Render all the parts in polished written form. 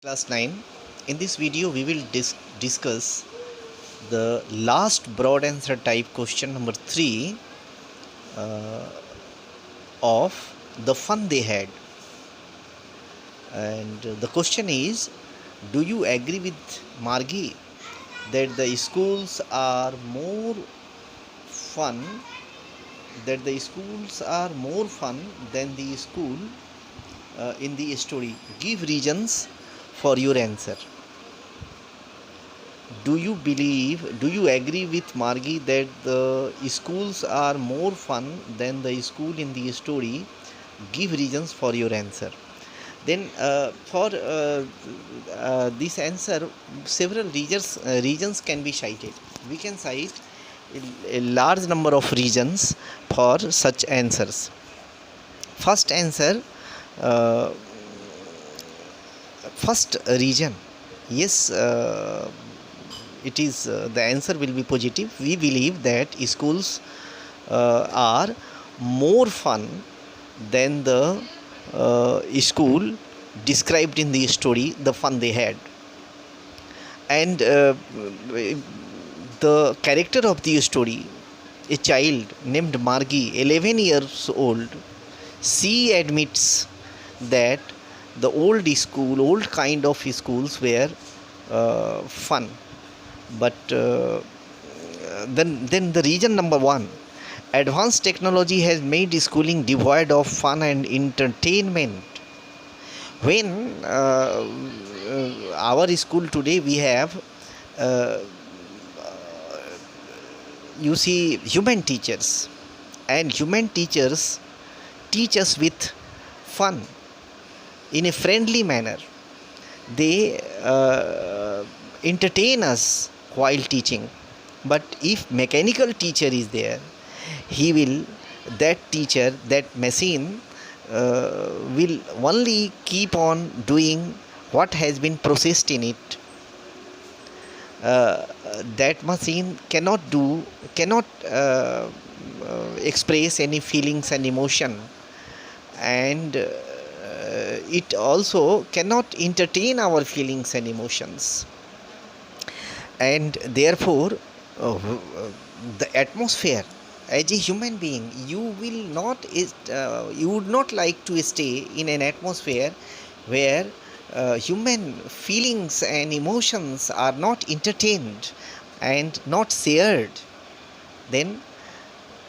Class 9. In this video we will discuss the last broad answer type question number 3 uh, of the fun they had. And the question is, do you agree with Margi that the schools are more fun than the school in the story? Give reasons for your answer. Do you agree with Margi that the schools are more fun than the school in the story? Give reasons for your answer. Then for this answer, several reasons can be cited. We can cite a large number of reasons for such answers. First answer, uh, first reason, yes, it is the answer will be positive. We believe that schools are more fun than the school described in the story, the fun they had. And the character of the story, a child named Margi, 11 years old, she admits that the old kind of schools were fun. But then the reason number one, advanced technology has made schooling devoid of fun and entertainment. When our school today, we have uh, you see human teachers, and human teachers teach us with fun, in a friendly manner. They entertain us while teaching. But if mechanical teacher is there, he will that teacher, that machine will only keep on doing what has been processed in it. That machine cannot express any feelings and emotion, and it also cannot entertain our feelings and emotions. And therefore, the atmosphere, as a human being, you would not like to stay in an atmosphere where human feelings and emotions are not entertained and not shared. Then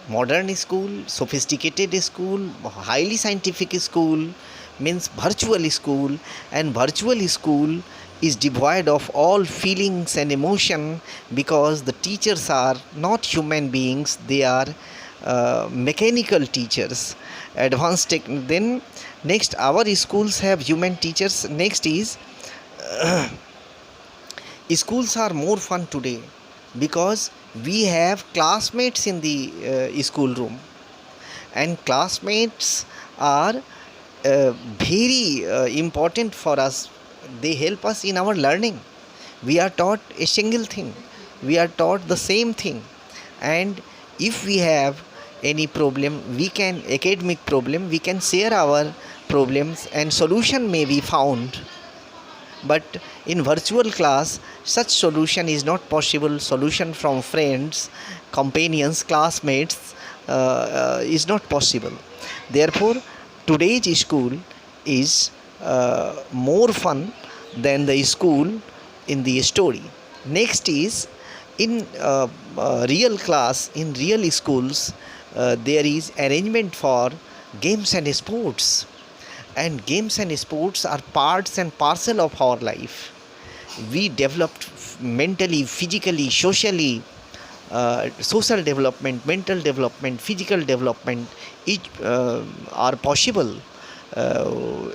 modern school, sophisticated school, highly scientific school means virtual school, and virtual school is devoid of all feelings and emotion, because the teachers are not human beings, they are mechanical teachers. Then next, our schools have human teachers. Next is, schools are more fun today because we have classmates in the school room, and classmates are very important for us. They help us in our learning. We are taught a single thing, we are taught the same thing. And if we have any problem, we can academic problem, we can share our problems and solution may be found. But in virtual class, such solution is not possible. Solution from friends, companions, classmates is not possible. Therefore, today's school is more fun than the school in the story. Next is, in real class, in real schools, there is arrangement for games and sports, and games and sports are parts and parcel of our life. We developed mentally, physically, socially. Social development, mental development, physical development, each are possible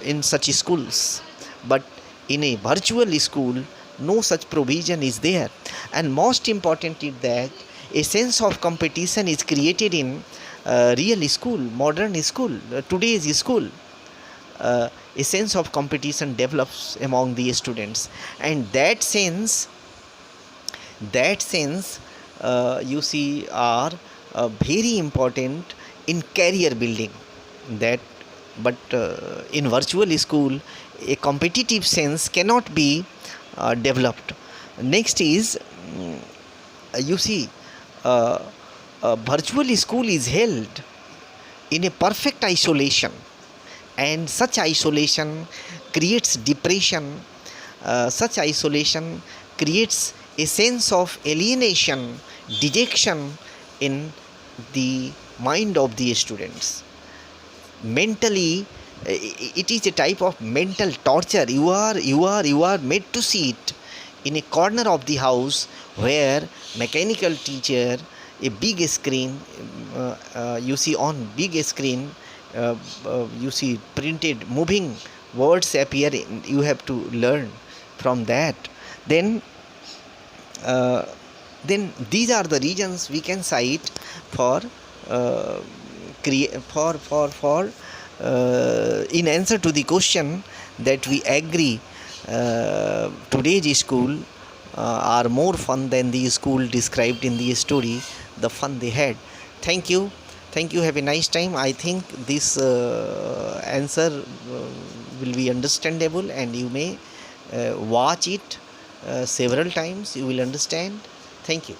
in such schools. But in a virtual school, no such provision is there. And most important is that a sense of competition is created in real school, modern school, today's school. A sense of competition develops among the students, and that sense you see are very important in career building. That but in virtual school a competitive sense cannot be developed. Next is, you see, uh, a virtual school is held in a perfect isolation, and such isolation creates depression. Such isolation creates a sense of alienation, dejection in the mind of the students. Mentally, it is a type of mental torture. You are made to sit in a corner of the house where mechanical teacher, a big screen, you see on big screen, you see printed moving words appear, you have to learn from that. then uh, then these are the reasons we can cite for in answer to the question that we agree today's school are more fun than the school described in the story, the fun they had. Thank you. Thank you. Have a nice time. I think this answer will be understandable, and you may watch it several times. You will understand. Thank you.